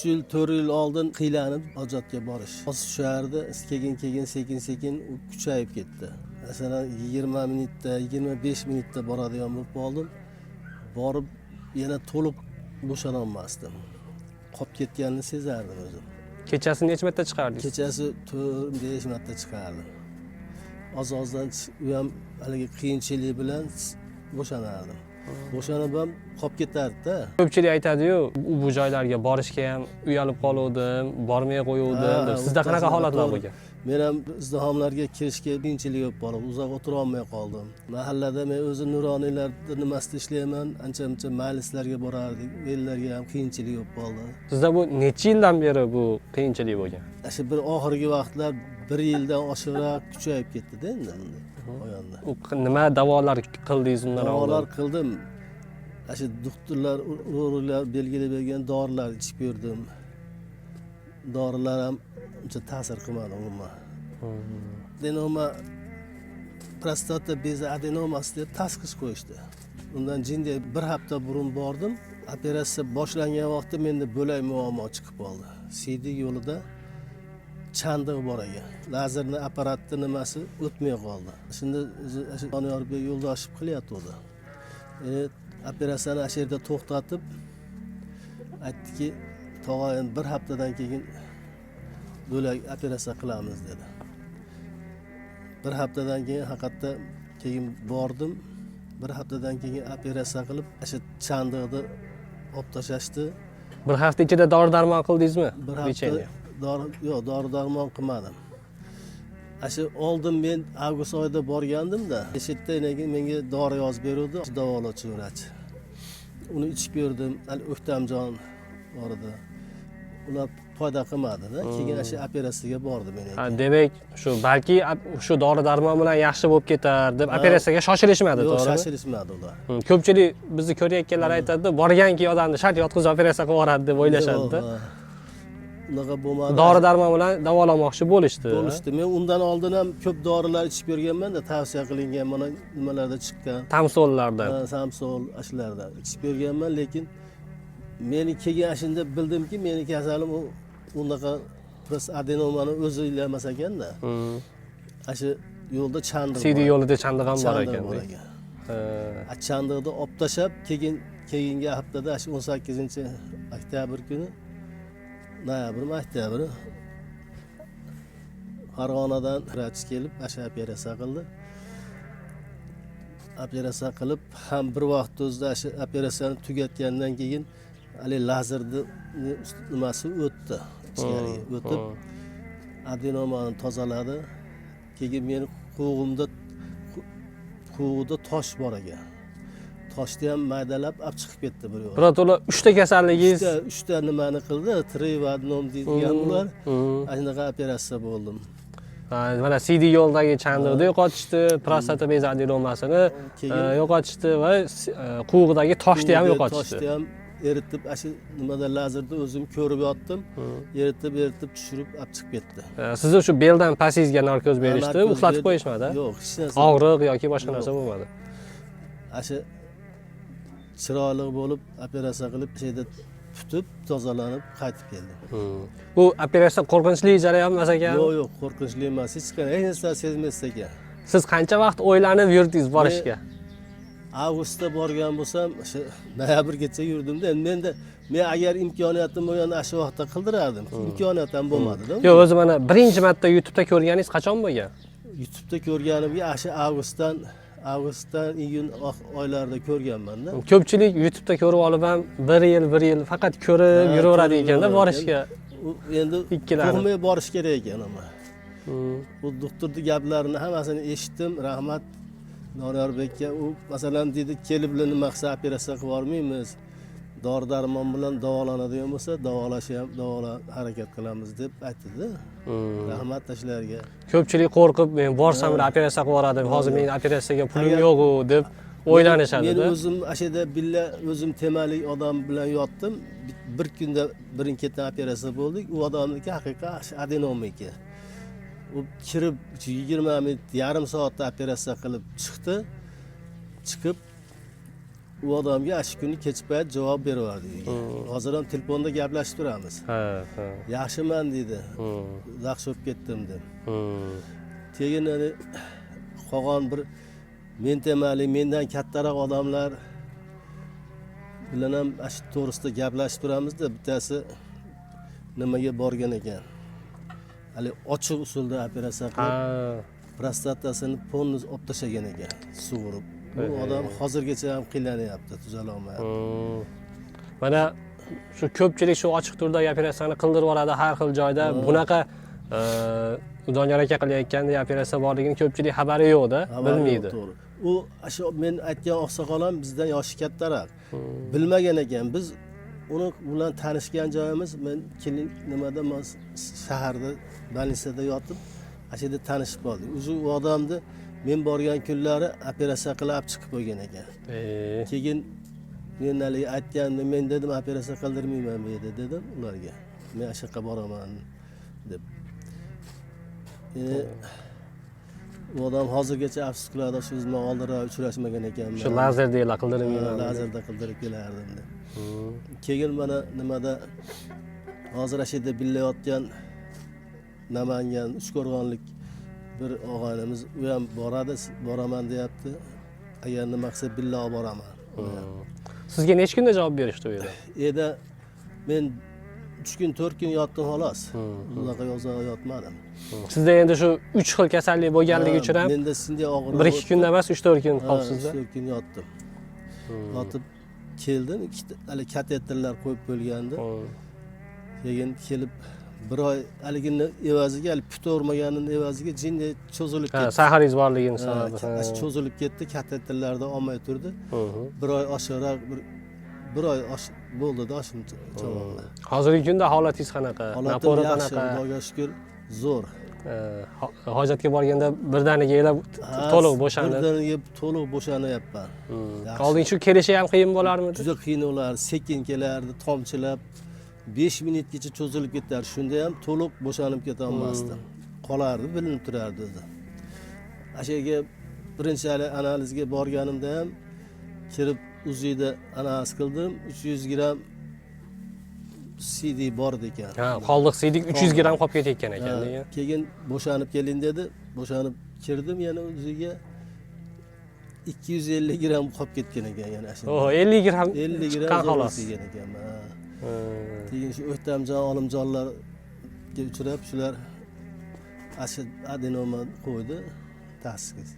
3 yil 4 yil oldin qiylanib hojatga borish. Hozir shu yerda sekin kuchayib ketdi. Masalan 20 minutda, 25 minutda boradigan bo'lib qoldim. Borib yana to'liq bo'shanolmasdim. Qolib ketganini sezardim o'zim. Kechasi necha marta chiqardingiz? Kechasi 4-5 marta chiqardim. Oz-ozdan u ham haligi qiyinchilik bilan bo'shanardim. Bo'shanib ham qolib ketardi-da. Ko'pchilik aytadi-yu, bu joylarga borishga ham uyalib qoluvdim, bormay qo'yuvdim deb. Sizda qanaqa holatlar bo'lgan? Men ham izdihomlarga kirishga qiyinchilik bo'lib qoldi. Uzoq o'tira olmay qoldim. Mahallada men o'zi nuroniylarda nimasida ishlayman, ancha-muncha majlislarga borardik. Ellarga ham qiyinchilik bo'lib qoldi. Sizda bu necha yildan beri bu qiyinchilik bo'lgan? Shu bir oxirgi vaqtlar 1 yildan oshiqroq kuchayib ketdi-da endi oyonda. Nima davolar qildingiz undan oldin? Davolar qildim. Shu doktorlar, urug'lar belgilab bergan dorilar ichib ko'rdim. Dorilar ham uncha ta'sir qilmadi umuman. Adenoma prostata bezi adenomasi deb tasqis qo'yishdi. Undan jinday bir hafta burun bordim. Operatsiya boshlangan vaqtda menda bo'lak muammo chiqib qoldi. Siydik yo'lida chandiq bor ekan. Lazerni apparatni nimasi o'tmay qoldi. Shunda Doniyorbek Yo'ldoshev qilyapti. Operatsiyani shu yerda to'xtatib aytdiki, tog'ayin bir haftadan keyin bo'lak operatsiya qilamiz dedi. Bir haftadan keyin haqiqatda keyin bordim. Bir haftadan keyin operatsiya qilib, shu chandiqni olib tashlashdi. Bir hafta ichida dori-darmon qildingizmi? Bir hafta dori-darmon qilmadim. Shu oldin men avgust oyida borgandim-da, eshitda menga dori yozib beruvdi, davolovchi vrach. Uni ichib ko'rdim, O'ktamjon bor edi. Ular foyda qilmadi-da. Keyin shu operatsiyaga bordim men. Demak, shu balki shu dori-darmon bilan yaxshi bo'lib ketar deb operatsiyaga shoshilishmadi, to'g'rimi? Yo'q, shoshilishmadi ular. Ko'pchilik bizni ko'rayotganlar aytadi, borganki odamni shart yotqizib operatsiya qilib yuboradi deb o'ylashadi-da. Unaqa bo'lmadi. Dori-darmon bilan davolamoqchi bo'lishdi. Men undan oldin ham ko'p dorilar ichib ko'rganman-da, tavsiya qilingan mana nimalarda chiqqan. Tamsollarda. Samsol ashlarda ichib ko'rganman, lekin meni kelgan shunda bildimki, meni kasalim unaqa adenomani o'zi ilamas ekanda. Shu yo'lda chandiq. Siydik yo'lida chandiq ham bor ekan. Chandiqni olib tashlab, keyingi haftada 18-oktyabr kuni oktyabr Farg'onadan vrach kelib, operatsiya qildi. Operatsiya qilib, ham bir vaqt o'zida operatsiyani tugatgandan keyin lazerni nimasi o'tdi, ichkariga o'tib, adenomani tozaladi. Keyin meni quvida tosh bor ekan. Toshni ham maydalab olib chiqib ketdi bir yo'l. Biroto'la 3 ta kasalligingiz, 3 ta nimani qildi, trivadnom deydigan ular. Shunaqa operatsiya bo'ldim. Mana siydik yo'ldagi chandiqni yo'qotishdi, prostata bezi adenomasini yo'qotishdi va quvg'idagi toshni ham yo'qotishdi. Toshni ham eritib, shu nimada lazerda o'zim ko'rib yotdim. Eritib tushirib olib chiqib ketdi. Sizni shu beldan pasingizga narkoz berishdi, uxlatib qo'yishmadi? Yo'q, hech narsa. Og'riq yoki boshqa narsa bo'lmadi. Shu chiroyli bo'lib operatsiya qilib, şeyda tutib, tozalanib qaytib keldim. Bu operatsiya qo'rqinchli jarayon emas ekan? Yo'q, qo'rqinchli emas. Hech narsa sezmaysiz ekan. Siz qancha vaqt o'ylanib yurdingiz borishga? Avgustda borgan bo'lsam, shu noyabrgacha yurdim-da. Men agar imkoniyatim bo'lganda shu vaqtda qildirardim. Imkoniyat ham bo'lmadi-da. Yo'q, o'zi mana birinchi marta YouTube'da ko'rganingiz qachon bo'lgan? YouTube'da ko'rganimga shu avgustdan iyun oylarida ko'rganman-da. Ko'pchilik YouTube'da ko'rib olib ham 1 yil faqat ko'rib yuraveradi ekanda borishga. Endi qo'rqmay borish kerak ekan ama. Bu doktorning gaplarini hammasini eshitdim. Rahmat Doniyorbekka. U masalan dedi, kelib nima qilsa operatsiya qilib yubormaymiz. Dori-darmon bilan davolanadigan bo'lsa, harakat qilamiz deb aytdi-da. Rahmat tashlarga. Ko'pchilik qo'rqib, men borsam operatsiya qilib yuboradim. Hozir men operatsiyaga pulim yo'q deb o'ylanishadi-da. Men o'zim ashada billa o'zim temalik odam bilan yotdim. Bir kunda birin-ketin operatsiya bo'ldik. U odamniki haqiqat adenoma ekan. U kirib 20 minut, yarim soatda operatsiya qilib chiqdi. Chiqib u odamga shu kuni kech payt javob beryapti. Hozir ham telefonda gaplashib turamiz. Ha. Yaxshiman dedi. Yaxshi bo'lib ketdim deb. Keyin qolgan bir men temali mendan kattaroq odamlar bilan ham shu to'g'risida gaplashib turamizda, bittasi nimaga borgan ekan. Hali ochiq usulda operatsiya qilib, prostatasini polni olib tashlagan ekan, sug'urib. Bu odam hozirgacha ham qiynalanyapti, tuzala olmayapti. Mana shu ko'pchilik shu ochiq turdagi operatsiyani qildirib yuboradi har xil joyda. Bunaqa Doniyor aka qilayotganda operatsiya borligini ko'pchilik xabari yo'q-da, bilmaydi. To'g'ri. U shu men aytgan oqsoqol ham bizdan yoshi kattaroq. Bilmagan ekan. Biz uni bilan tanishgan joyimiz, men nimada shaharda больницада yotib, ashada tanishib qoldik. O'zi u odamni men borgan kunlari operatsiya qilib chiqib qo'ygan ekan. Keyin men hali aytgandim, men dedim operatsiya qildirmayman dedim ularga. Men o'sha yoqqa boraman deb. U odam hozirgacha afsus qiladi, shu bizdan oldinroq uchrashmagan ekanman. Shu lazerda qildirmayman. Lazerda qildirib kelardim deb. Keyin mana nimada hozir ashada billayotgan Namangan Uchqo'rg'onlik bir og'aynimiz u ham boradi, boraman deyapti. Agar nima qilsa billa olib boraman. Sizga necha kunda javob berishdi u yerda? Eda men 3 kun 4 kun yotdim xolos. Unaqa yotmadim. Sizda endi shu 3 xil kasallik bo'lganligi uchun ham menda shunday og'ir 1-2 kunda emas, 3-4 kun qolibsizda. 3 kun yotdim. Yotib keldim, ikkita hali kateterlar qo'yib bo'lgandi. Keyin kelib bir oy haligini evaziga, puta urmaganini evaziga jinday cho'zilib ketdi. Saharingiz borligini sababi. Cho'zilib ketdi, kateterlarda olmay turdi. Bir oy oshiqroq bir oy bo'ldi-da shuncha chamamda. Hozirgi kunda holatingiz qanaqa? Napori qanaqa? Xudoga shukr, zo'r. Hojatga borganda birdaniga elab to'liq bo'shanib. Birdaniga to'liq bo'shanyapman. Oldin shu kelishi ham qiyin bo'larmidi? Juda qiyin bo'lardi, sekin kelardi, tomchilab 5 minutgacha cho'zilib ketar. Shunda ham to'liq bo'shanib keta olmasdim. Qolardi, bilinib turardi o'zi. Ashaga birinchi analizga borganimda ham kirib uzida analiz qildim. 300 gram CD bor ekan. Qoldiq CD 300 gram qolib ketayotgan ekan. Keyin bo'shanib keling dedi. Bo'shanib kirdim, yana o'ziga 250 gram qolib ketgan ekan yana shunday. 50 gram 50 gram xolos yegan ekanman. Keyin shu O'ktamjon olimjonlarga uchrab, shular adenoma qo'ydi tashxis.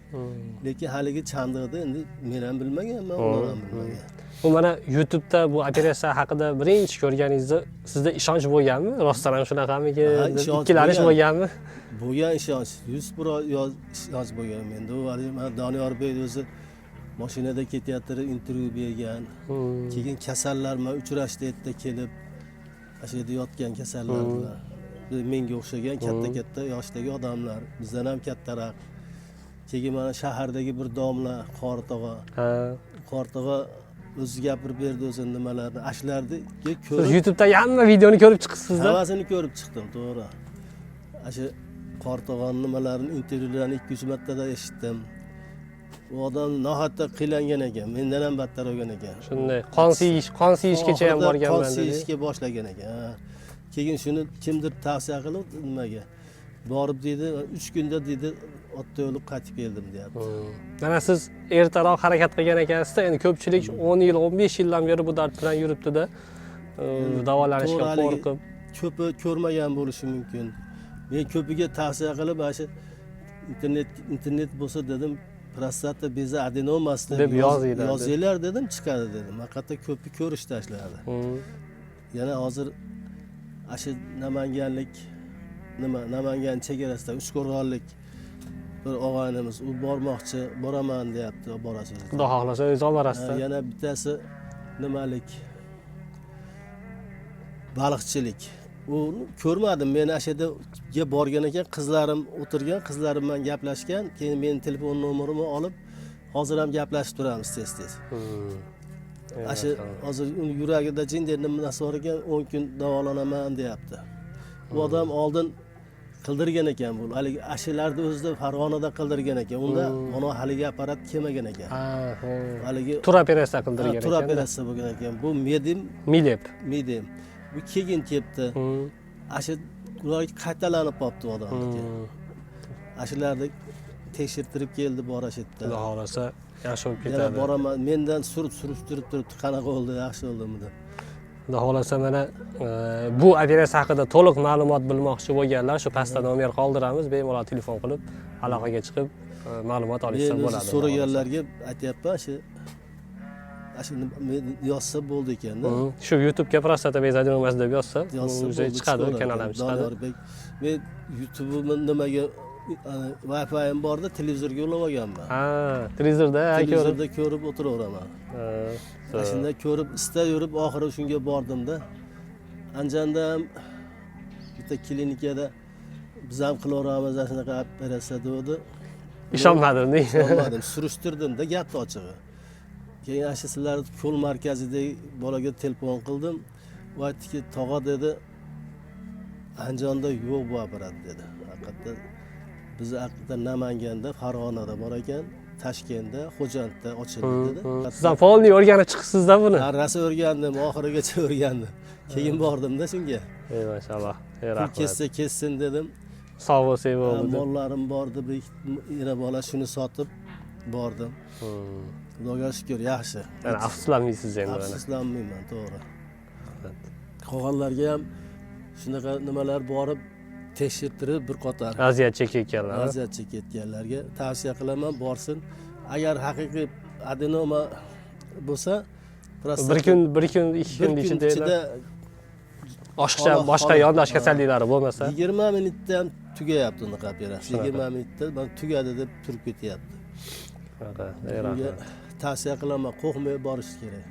Lekin haligi chandiqda endi men ham bilmaganman, ular ham bilmagan. Bu mana YouTube'da bu operatsiya haqida birinchi ko'rganingizda sizda ishonch bo'lganmi? Rostdan ham shunaqamiki? Ikkilanish bo'lganmi? Bo'lgan ishonch, 100% ishonch bo'lgan menda. U Doniyor Bey o'zi mashinada ketyapti, intervyu bergan. Keyin kasallar men uchrashdi yerda kelib, o'sha yerda yotgan kasallar bilan. Menga o'xshagan katta yoshdagi odamlar, bizdan ham kattaroq. Keyin mana shahardagi bir domla Qortog'a. Qortog'a o'zi gapirib berdi o'zini nimalarni, ashlarni ko'rib. Siz YouTube'da hamma videoni ko'rib chiqibsiz-da? Hammasini ko'rib chiqdim, to'g'ri. Asha Qortog'ning nimalarini, intervyularini 2-3 martada eshitdim. U odam nihoyatda qiynalgan ekan, mendan ham battar bo'lgan ekan. Shunday, qon siyishgacha ham borganman dedi. Qon siyishga boshlagan ekan. Keyin shuni kimdir tavsiya qilib nimaga borib dedi, 3 kunda dedi, otda yo'lib qaytib keldim deyapti. Mana siz ertaroq harakat qilgan ekansiz-da, endi ko'pchilik 10 yil, 15 yildan beri bu dard bilan yuribdi-da. Davolanishga qo'rqib. Ko'pi ko'rmagan bo'lishi mumkin. Men ko'piga tavsiya qilib, o'sha internet bo'lsa dedim, prostata bezi adenomasi deb yozinglar dedim, chiqadi dedim. Haqiqatda ko'pi ko'rish tashladi. Yana hozir o'sha Namangan chegarasida Uchqo'rg'onlik bir og'aynimiz u bormoqchi, boraman deyapti, borasiz. Xudo xohlasa o'zingiz olib borasiz. Yana bittasi nimalik baliqchilik. U ko'rmadim, men ashadaga borgan ekan, qizlarim o'tirgan, qizlarim bilan gaplashgan, keyin men telefon nomerimni olib, hozir ham gaplashib turamiz tez-tez. Asha hozir uni yuragida jinday nimasi bor ekan, 10 kun davolanaman deyapti. U odam oldin qildirgan ekan bu. Haligi ashularni o'zida Farg'onada qildirgan ekan. Unda mana haligi apparat kelmagan ekan. Haligi tur operatsiya qildirgan ekan. tur operatsiya bo'lgan ekan. Bu Milep. Bu keyin kelibdi. Ashu ular qaytalanib qolibdi odamniki. Ashularni tekshirtirib keldi borashitdi. Xudo xolasa yaxshi bo'lib Yana ketadi. boraman, mendan surishtirib turibdi, qanaqa bo'ldi, yaxshi bo'ldimi deb. Xudo xolasa mana bu operatsiya haqida to'liq ma'lumot bilmoqchi bo'lganlar shu pastda nomer qoldiramiz, bemalol telefon qilib aloqaga chiqib ma'lumot olishsa Men bo'ladi. so'raganlarga aytyapman, shu yozsa bo'ldi ekanda. Shu YouTube'ga prostata bezadimas deb yozsa, Yozsa o'zi chiqadi, kanalim chiqadi. Donyorbek. Men YouTube'ni nimaga Wi-Fi'm borda televizorga ulab olganman. Televizorda Televizorda ko'rib o'tiraveraman. Shunda ko'rib istaverib oxiri shunga bordimda. Anjanda ham bitta klinikada biz ham qilaveramiz shunaqa operatsiya dedi. Ishonmadim. Ishonmadim, surishtirdim-da gapni ochig'i. Keyin ana sizlar ko'l markazidagi bolaga telefon qildim. U aytdiki, "Tog'a" dedi, "Andijonda yo'q bu apparat" dedi. Haqiqatda biz haqiqatdan Namanganda, Farg'onada bor ekan, Toshkentda, Xo'jandda ochildi dedi. Siz ham faolni o'rganib chiqibsiz-da buni. Rosa o'rgandim, oxirigacha o'rgandim. Keyin bordim-da shunga. Ey maşallah. Ey Pul rahmat. kessin dedim. Sog' bo'lsangiz bo'ldi. Mollarim bordi, bir yana bola shuni sotib bordim. Xudoga shukr, yaxshi. Yani afsuslanmaysiz endi mana. Afsuslanmayman, to'g'ri. Qolganlarga ham shunaqa nimalar borib tekshirtirib bir qator Aziyat chekayotganlar. vaziyat chekayotganlarga tavsiya qilaman, borsin. Agar haqiqiy adenoma bo'lsa, Bir kun, 2 kun ichida boshqa yondosh kasalliklari bo'lmasa, 20 minutda ham tugayapti unaqa operatsiya. 20 minutda man tugadi deb turib ketyapti. ey rahmat. Tavsiya qilaman, qo'rqmay borish kerak.